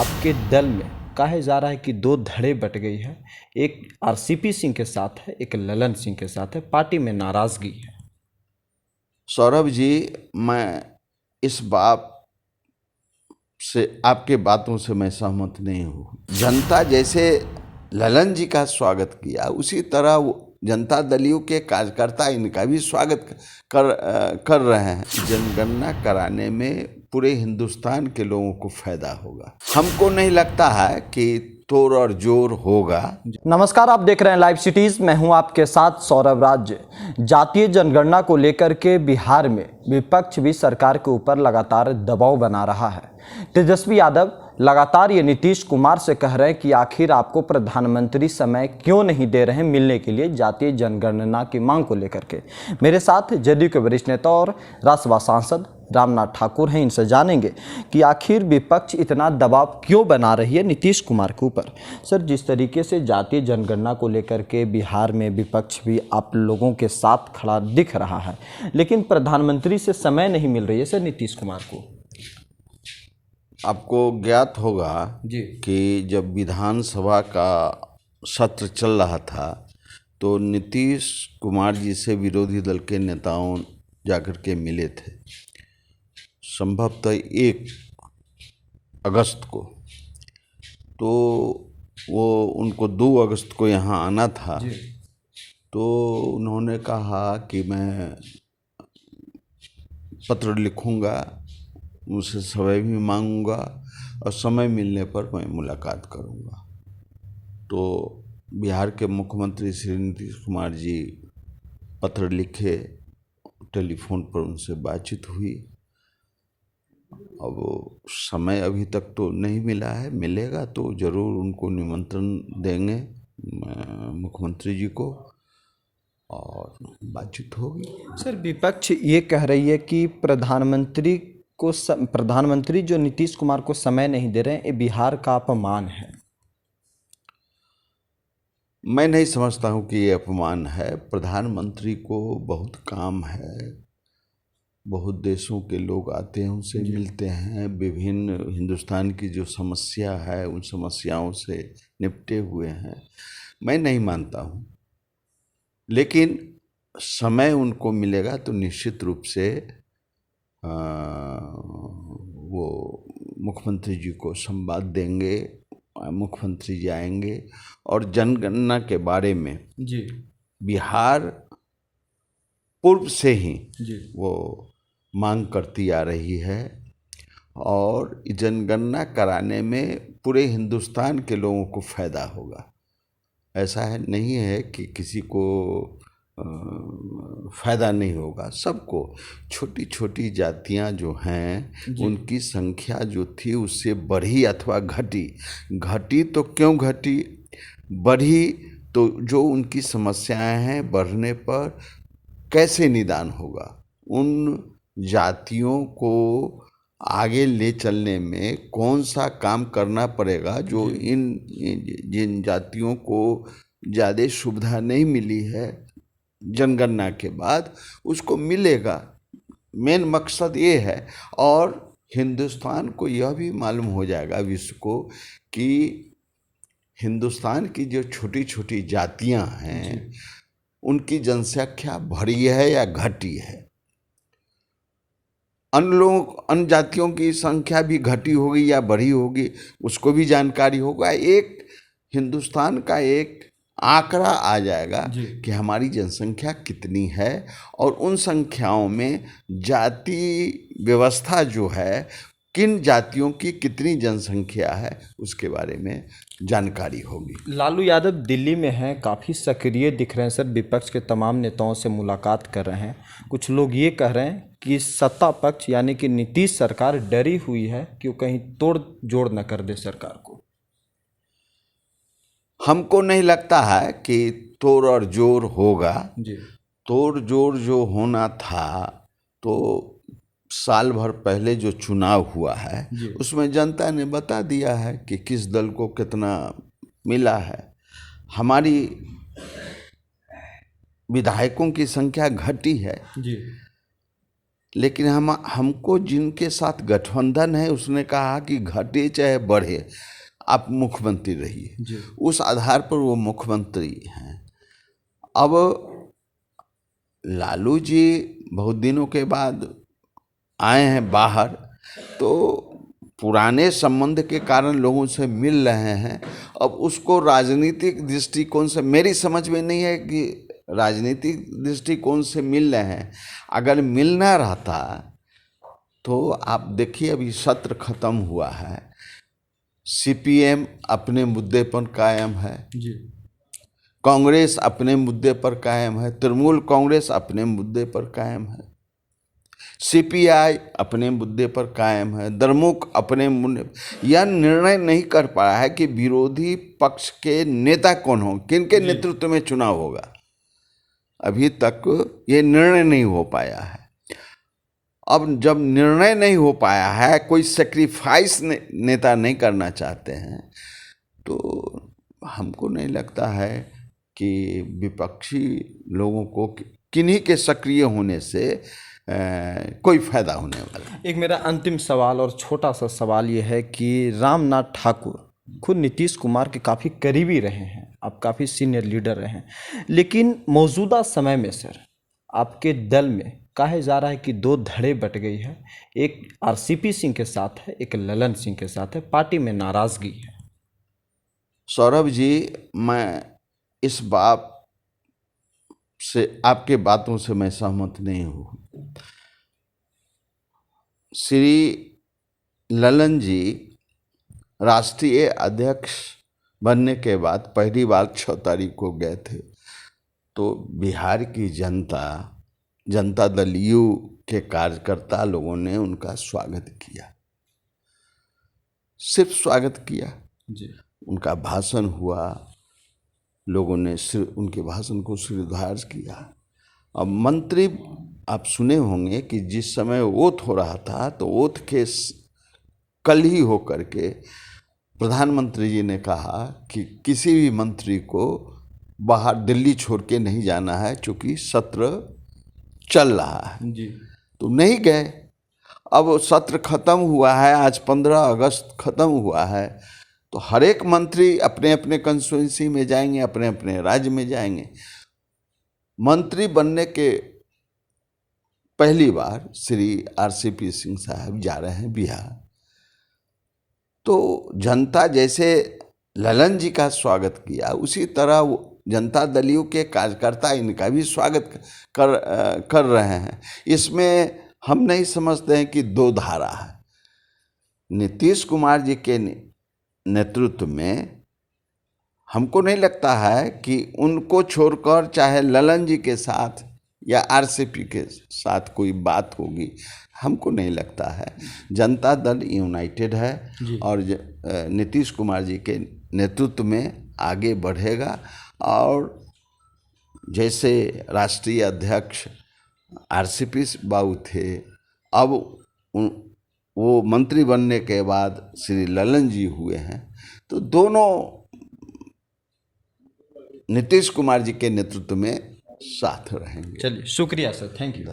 आपके दल में कहा जा रहा है कि दो धड़े बट गई है, एक आरसीपी सिंह के साथ है, एक ललन सिंह के साथ है, पार्टी में नाराजगी है। सौरभ जी, मैं इस बात से, आपके बातों से मैं सहमत नहीं हूँ। जनता जैसे ललन जी का स्वागत किया, उसी तरह जनता दलियों के कार्यकर्ता इनका भी स्वागत कर रहे हैं। जनगणना कराने में पूरे हिंदुस्तान के लोगों को फायदा होगा। हमको नहीं लगता है कि तोड़ और जोड़ होगा। नमस्कार, आप देख रहे हैं लाइव सिटीज। मैं हूं आपके साथ सौरभ राज्य। जातीय जनगणना को लेकर के बिहार में विपक्ष भी सरकार के ऊपर लगातार दबाव बना रहा है। तेजस्वी यादव लगातार ये नीतीश कुमार से कह रहे हैं कि आखिर आपको प्रधानमंत्री समय क्यों नहीं दे रहे हैं मिलने के लिए जातीय जनगणना की मांग को लेकर के। मेरे साथ जदयू के वरिष्ठ नेता और राज्यसभा सांसद रामनाथ ठाकुर हैं। इनसे जानेंगे कि आखिर विपक्ष इतना दबाव क्यों बना रही है नीतीश कुमार के ऊपर। सर, जिस तरीके से जातीय जनगणना को लेकर के बिहार में विपक्ष भी आप लोगों के साथ खड़ा दिख रहा है, लेकिन प्रधानमंत्री से समय नहीं मिल रही है सर नीतीश कुमार को। आपको ज्ञात होगा जी कि जब विधानसभा का सत्र चल रहा था तो नीतीश कुमार जी से विरोधी दल के नेताओं जाकर के मिले थे, संभवतः 1 अगस्त को। तो वो उनको 2 अगस्त को यहाँ आना था। तो उन्होंने कहा कि मैं पत्र लिखूँगा, उनसे समय भी मांगूंगा और समय मिलने पर मैं मुलाकात करूंगा। तो बिहार के मुख्यमंत्री श्री नीतीश कुमार जी पत्र लिखे, टेलीफोन पर उनसे बातचीत हुई। अब समय अभी तक तो नहीं मिला है, मिलेगा तो ज़रूर उनको निमंत्रण देंगे मुख्यमंत्री जी को और बातचीत होगी। सर, विपक्ष ये कह रही है कि प्रधानमंत्री जो नीतीश कुमार को समय नहीं दे रहे हैं, ये बिहार का अपमान है। मैं नहीं समझता हूँ कि ये अपमान है। प्रधानमंत्री को बहुत काम है, बहुत देशों के लोग आते हैं, उनसे मिलते हैं, विभिन्न हिंदुस्तान की जो समस्या है उन समस्याओं से निपटे हुए हैं। मैं नहीं मानता हूँ, लेकिन समय उनको मिलेगा तो निश्चित रूप से वो मुख्यमंत्री जी को संवाद देंगे। मुख्यमंत्री जी आएंगे और जनगणना के बारे में जी बिहार पूर्व से ही जी वो मांग करती आ रही है और जनगणना कराने में पूरे हिंदुस्तान के लोगों को फायदा होगा। ऐसा है नहीं है कि किसी को फायदा नहीं होगा, सबको। छोटी छोटी जातियां जो हैं उनकी संख्या जो थी उससे बढ़ी अथवा घटी तो क्यों घटी, बढ़ी तो जो उनकी समस्याएं हैं बढ़ने पर कैसे निदान होगा। उन जातियों को आगे ले चलने में कौन सा काम करना पड़ेगा जो जिन जातियों को ज़्यादा सुविधा नहीं मिली है जनगणना के बाद उसको मिलेगा। मेन मकसद ये है। और हिंदुस्तान को यह भी मालूम हो जाएगा, विश्व को, कि हिंदुस्तान की जो छोटी छोटी जातियां हैं उनकी जनसंख्या बढ़ी है या घटी है। अन्य जातियों की संख्या भी घटी होगी या बढ़ी होगी उसको भी जानकारी होगा। एक हिंदुस्तान का एक आंकड़ा आ जाएगा कि हमारी जनसंख्या कितनी है और उन संख्याओं में जाति व्यवस्था जो है, किन जातियों की कितनी जनसंख्या है उसके बारे में जानकारी होगी। लालू यादव दिल्ली में हैं, काफ़ी सक्रिय दिख रहे हैं सर, विपक्ष के तमाम नेताओं से मुलाकात कर रहे हैं। कुछ लोग ये कह रहे हैं कि सत्ता पक्ष यानी कि नीतीश सरकार डरी हुई है कि वो कहीं तोड़ जोड़ न कर दे सरकार को। हमको नहीं लगता है कि तोड़ और जोड़ होगा। तोड़ जोड़ जो होना था तो साल भर पहले जो चुनाव हुआ है उसमें जनता ने बता दिया है कि किस दल को कितना मिला है। हमारी विधायकों की संख्या घटी है लेकिन हमको जिनके साथ गठबंधन है उसने कहा कि घटे चाहे बढ़े आप मुख्यमंत्री रहिए, उस आधार पर वो मुख्यमंत्री हैं। अब लालू जी बहुत दिनों के बाद आए हैं बाहर, तो पुराने संबंध के कारण लोगों से मिल रहे हैं। अब उसको राजनीतिक दृष्टिकोण से मेरी समझ में नहीं है कि राजनीतिक दृष्टिकोण से मिल रहे हैं। अगर मिलना रहता तो आप देखिए अभी सत्र खत्म हुआ है, सीपीएम अपने मुद्दे पर कायम है जी, कांग्रेस अपने मुद्दे पर कायम है, तृणमूल कांग्रेस अपने मुद्दे पर कायम है, सीपीआई अपने मुद्दे पर कायम है, द्रमुक अपने मुद्दे। यह निर्णय नहीं कर पाया है कि विरोधी पक्ष के नेता कौन हो, किनके नेतृत्व में चुनाव होगा। अभी तक ये निर्णय नहीं हो पाया है। अब जब निर्णय नहीं हो पाया है, कोई सेक्रीफाइस नेता नहीं करना चाहते हैं, तो हमको नहीं लगता है कि विपक्षी लोगों को किन्हीं के सक्रिय होने से कोई फायदा होने वाला। एक मेरा अंतिम सवाल और छोटा सा सवाल ये है कि रामनाथ ठाकुर खुद नीतीश कुमार के काफ़ी करीबी रहे हैं, आप काफ़ी सीनियर लीडर रहे हैं, लेकिन मौजूदा समय में सर आपके दल में कहा जा रहा है कि दो धड़े बट गई है, एक आरसीपी सिंह के साथ है, एक ललन सिंह के साथ है, पार्टी में नाराजगी है। सौरभ जी, मैं इस बात से, आपके बातों से मैं सहमत नहीं हूँ। श्री ललन जी राष्ट्रीय अध्यक्ष बनने के बाद पहली बार 6 तारीख को गए थे, तो बिहार की जनता दल यू के कार्यकर्ता लोगों ने उनका स्वागत किया, सिर्फ स्वागत किया जी। उनका भाषण हुआ, लोगों ने उनके भाषण को स्वीकार किया। अब मंत्री, आप सुने होंगे कि जिस समय ओथ हो रहा था, तो ओथ के कल ही होकर के प्रधानमंत्री जी ने कहा कि किसी भी मंत्री को बाहर दिल्ली छोड़ के नहीं जाना है, चूँकि सत्र चल रहा है जी। तो नहीं गए। अब सत्र खत्म हुआ है, आज 15 अगस्त खत्म हुआ है, तो हर एक मंत्री अपने अपने कंस्टिट्यूंसी में जाएंगे, अपने अपने राज्य में जाएंगे। मंत्री बनने के पहली बार श्री आरसीपी सिंह साहब जा रहे हैं बिहार, तो जनता जैसे ललन जी का स्वागत किया, उसी तरह जनता दलियों के कार्यकर्ता इनका भी स्वागत कर रहे हैं। इसमें हम नहीं समझते हैं कि दो धारा है। नीतीश कुमार जी के नेतृत्व में हमको नहीं लगता है कि उनको छोड़कर चाहे ललन जी के साथ या आरसीपी के साथ कोई बात होगी, हमको नहीं लगता है। जनता दल यूनाइटेड है और नीतीश कुमार जी के नेतृत्व में आगे बढ़ेगा। और जैसे राष्ट्रीय अध्यक्ष आरसीपी बाबू थे, अब वो मंत्री बनने के बाद श्री ललन जी हुए हैं, तो दोनों नीतीश कुमार जी के नेतृत्व में साथ रहेंगे। चलिए, शुक्रिया सर, थैंक यू।